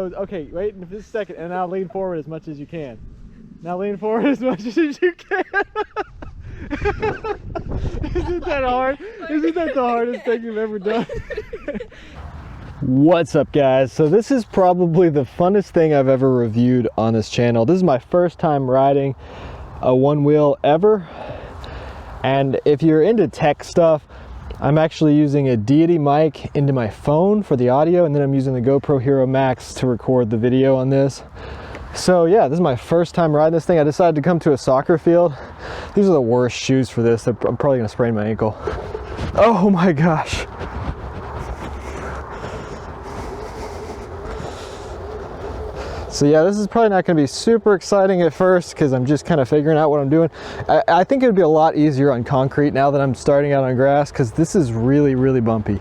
Okay, wait just a second, and now lean forward as much as you can. Now lean forward as much as you can. Isn't that hard? Isn't that the hardest thing you've ever done? What's up, guys? So this is probably the funnest thing I've ever reviewed on this channel. This is my first time riding a one wheel ever. And if you're into tech stuff, I'm actually using a Deity mic into my phone for the audio, and then I'm using the GoPro Hero Max to record the video on this. So yeah, this is my first time riding this thing. I decided to come to a soccer field. These are the worst shoes for this. I'm probably gonna sprain my ankle. Oh my gosh. So yeah, this is probably not going to be super exciting at first because I'm just kind of figuring out what I'm doing. I think it would be a lot easier on concrete now that I'm starting out on grass, because this is really, really bumpy.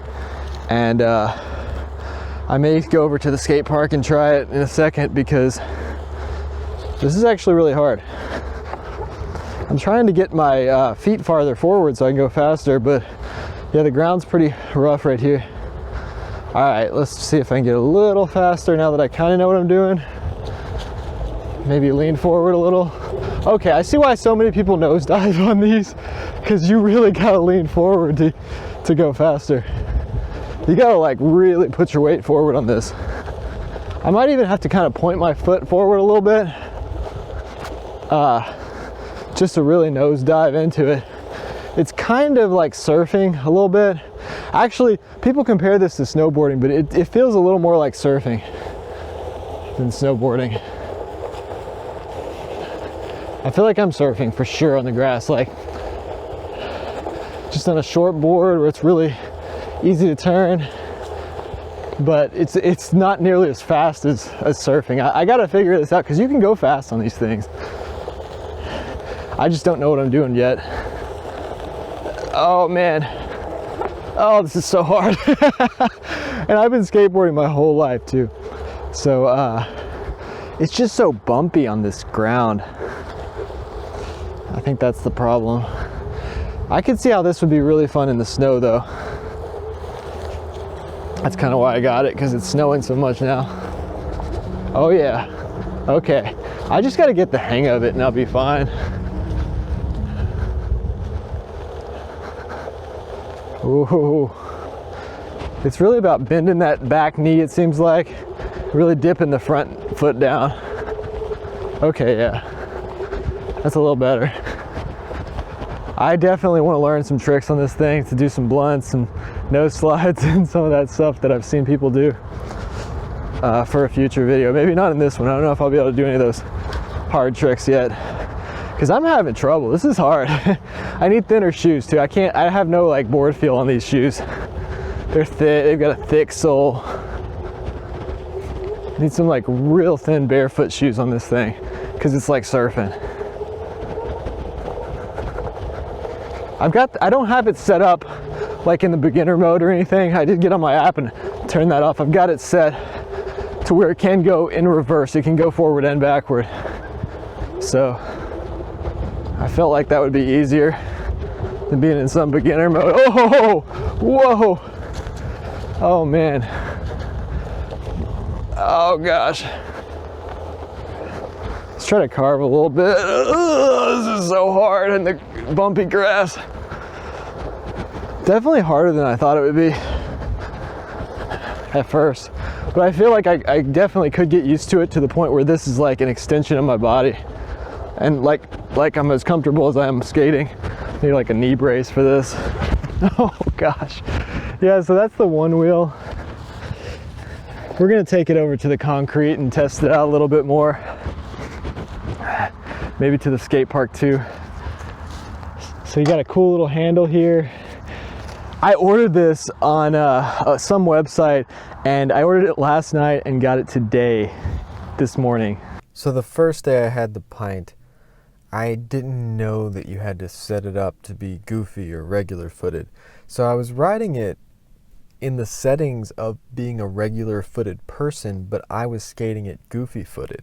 And I may go over to the skate park and try it in a second, because this is actually really hard. I'm trying to get my feet farther forward so I can go faster, but yeah, the ground's pretty rough right here. All right, let's see if I can get a little faster now that I kind of know what I'm doing. Maybe lean forward a little. Okay, I see why so many people nosedive on these, because you really gotta lean forward to go faster. You gotta like really put your weight forward on this. I might even have to kind of point my foot forward a little bit, just to really nosedive into it. It's kind of like surfing a little bit. Actually, people compare this to snowboarding, but it feels a little more like surfing than snowboarding. I feel like I'm surfing for sure on the grass, like just on a short board where it's really easy to turn, but it's not nearly as fast as surfing. I gotta figure this out, because you can go fast on these things. I just don't know what I'm doing yet. Oh man. Oh, this is so hard. And I've been skateboarding my whole life too. So it's just so bumpy on this ground. I think that's the problem. I could see how this would be really fun in the snow though. That's kind of why I got it, because it's snowing so much now. Oh yeah. Okay. I just got to get the hang of it and I'll be fine. Ooh. It's really about bending that back knee, it seems like. Really dipping the front foot down. Okay, yeah. That's a little better. I definitely want to learn some tricks on this thing, to do some blunts, some nose slides, and some of that stuff that I've seen people do for a future video. Maybe not in this one. I don't know if I'll be able to do any of those hard tricks yet, because I'm having trouble. This is hard. I need thinner shoes too. I have no like board feel on these shoes. They're thick, they've got a thick sole. Need some like real thin barefoot shoes on this thing, because it's like surfing. I don't have it set up like in the beginner mode or anything. I did get on my app and turn that off. I've got it set to where it can go in reverse. It can go forward and backward. So I felt like that would be easier than being in some beginner mode. Oh, whoa. Oh man. Oh gosh. Let's try to carve a little bit. This is so hard in the bumpy grass. Definitely harder than I thought it would be at first. But I feel like I definitely could get used to it, to the point where this is like an extension of my body. And like I'm as comfortable as I am skating. Need like a knee brace for this. Oh gosh. Yeah, so that's the one wheel. We're gonna take it over to the concrete and test it out a little bit more. Maybe to the skate park too. So you got a cool little handle here. I ordered this on some website, and I ordered it last night and got it today, this morning. So the first day I had the Pint, I didn't know that you had to set it up to be goofy or regular footed. So I was riding it in the settings of being a regular footed person, but I was skating it goofy footed.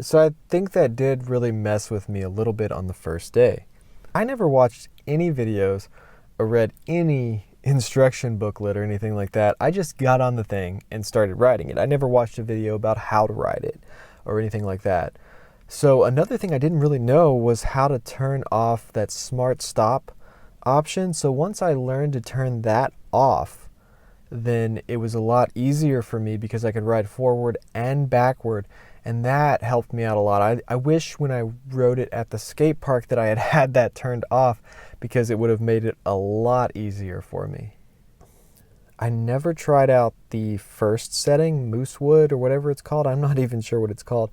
So I think that did really mess with me a little bit on the first day. I never watched any videos or read any instruction booklet or anything like that. I just got on the thing and started riding it. I never watched a video about how to ride it or anything like that. So another thing I didn't really know was how to turn off that smart stop option. So once I learned to turn that off, then it was a lot easier for me because I could ride forward and backward, and that helped me out a lot. I wish when I rode it at the skate park that I had had that turned off, because it would have made it a lot easier for me. I never tried out the first setting, Moosewood or whatever it's called. I'm not even sure what it's called.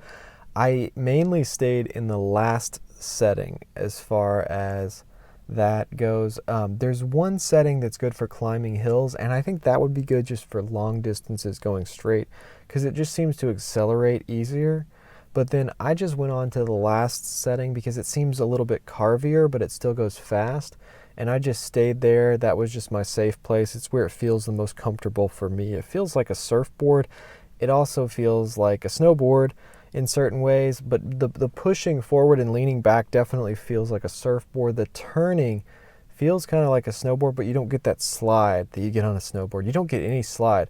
I mainly stayed in the last setting as far as that goes. There's one setting that's good for climbing hills, and I think that would be good just for long distances going straight, because it just seems to accelerate easier. But then I just went on to the last setting because it seems a little bit carvier, but it still goes fast. And I just stayed there. That was just my safe place. It's where it feels the most comfortable for me. It feels like a surfboard. It also feels like a snowboard in certain ways, but the pushing forward and leaning back definitely feels like a surfboard. The turning feels kind of like a snowboard, but you don't get that slide that you get on a snowboard. You don't get any slide.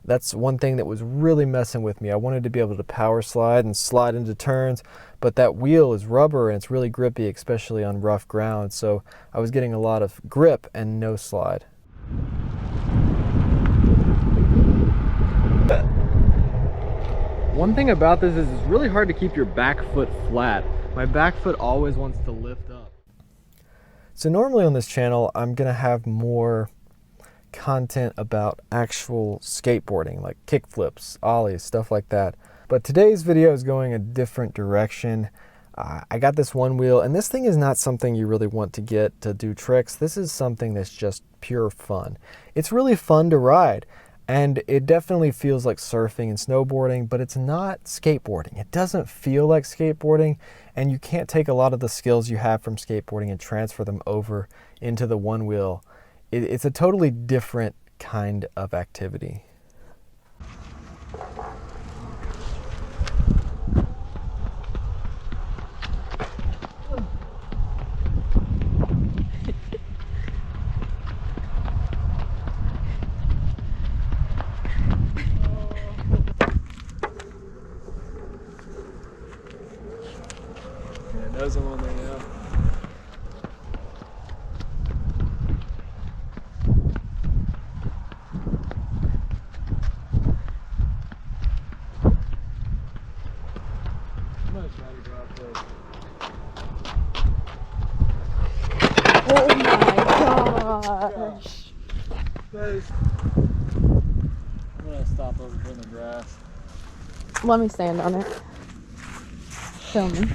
That's one thing that was really messing with me. I wanted to be able to power slide and slide into turns, but that wheel is rubber and it's really grippy, especially on rough ground. So I was getting a lot of grip and no slide. One thing about this is it's really hard to keep your back foot flat. My back foot always wants to lift up. So normally on this channel, I'm gonna have more content about actual skateboarding, like kickflips, ollies, stuff like that. But today's video is going a different direction. I got this one wheel, and this thing is not something you really want to get to do tricks. This is something that's just pure fun. It's really fun to ride, and it definitely feels like surfing and snowboarding, but it's not skateboarding. It doesn't feel like skateboarding, and you can't take a lot of the skills you have from skateboarding and transfer them over into the one wheel. It's a totally different kind of activity. Yeah, there's one there now. Oh my gosh. I'm gonna stop over here in the grass. Let me stand on it. Show me.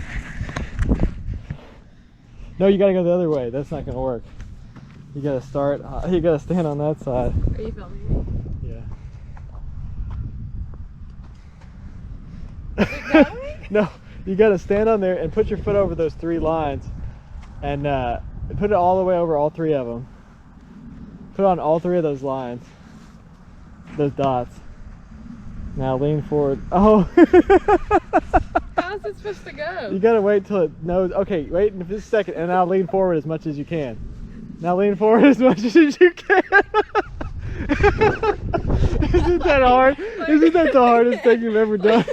No, you gotta go the other way. That's not gonna work. You gotta start, you gotta stand on that side. Are you filming me? Yeah. Is it going? No, you gotta stand on there and put your foot over those three lines and put it all the way over all three of them. Put on all three of those lines, those dots. Now lean forward. Oh! How's it supposed to go? You gotta wait till it knows. Okay, wait just a second, and now lean forward as much as you can. Now lean forward as much as you can. Isn't that hard? Isn't that the hardest thing you've ever done?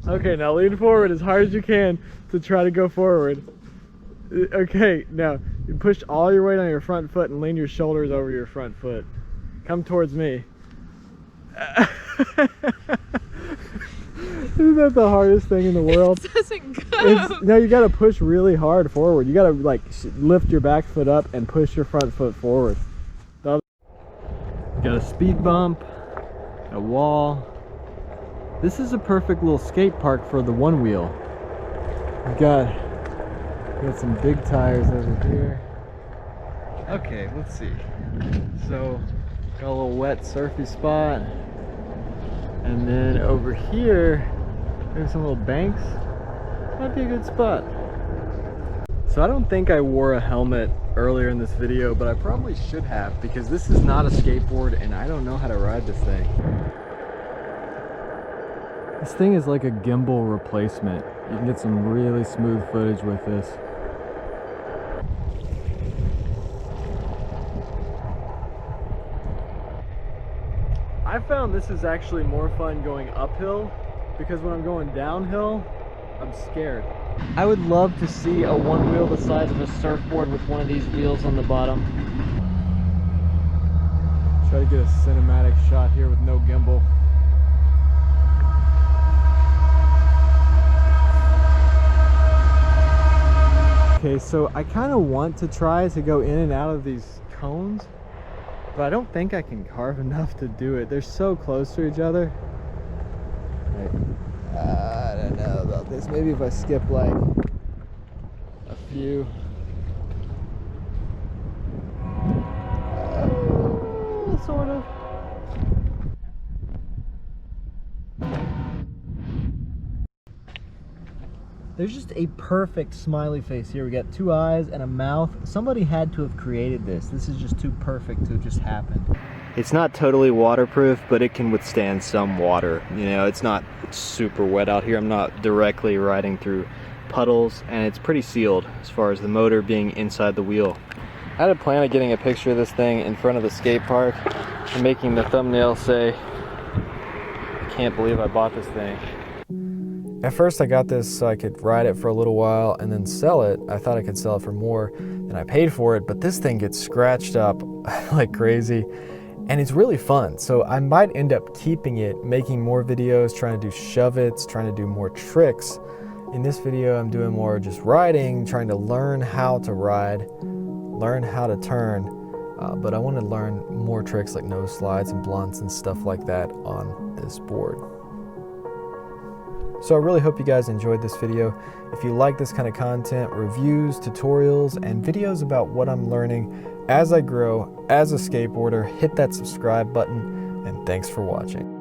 Okay, now lean forward as hard as you can to try to go forward. Okay, now you push all your weight on your front foot and lean your shoulders over your front foot. Come towards me. Isn't that the hardest thing in the world? It doesn't go. No, you gotta push really hard forward. You gotta like lift your back foot up and push your front foot forward. Got a speed bump, a wall. This is a perfect little skate park for the one wheel. We got some big tires over here. Okay, let's see. So, got a little wet surfy spot. And then over here, there's some little banks. Might be a good spot. So I don't think I wore a helmet earlier in this video, but I probably should have, because this is not a skateboard and I don't know how to ride this thing. This thing is like a gimbal replacement. You can get some really smooth footage with this. I found this is actually more fun going uphill because when I'm going downhill, I'm scared. I would love to see a one wheel the size of a surfboard with one of these wheels on the bottom. Try to get a cinematic shot here with no gimbal. Okay, so I kind of want to try to go in and out of these cones, but I don't think I can carve enough to do it. They're so close to each other. I don't know about this. Maybe if I skip like a few. Sort of. There's just a perfect smiley face here. We got two eyes and a mouth. Somebody had to have created this. This is just too perfect to have just happened. It's not totally waterproof, but it can withstand some water. You know, it's not super wet out here. I'm not directly riding through puddles, and it's pretty sealed as far as the motor being inside the wheel. I had a plan of getting a picture of this thing in front of the skate park and making the thumbnail say, "I can't believe I bought this thing." At first I got this so I could ride it for a little while and then sell it. I thought I could sell it for more than I paid for it, but this thing gets scratched up like crazy. And it's really fun, so I might end up keeping it, making more videos, trying to do shove-its, trying to do more tricks. In this video, I'm doing more just riding, trying to learn how to ride, learn how to turn, but I want to learn more tricks like nose slides and blunts and stuff like that on this board. So I really hope you guys enjoyed this video. If you like this kind of content, reviews, tutorials, and videos about what I'm learning as I grow as a skateboarder, hit that subscribe button, and thanks for watching.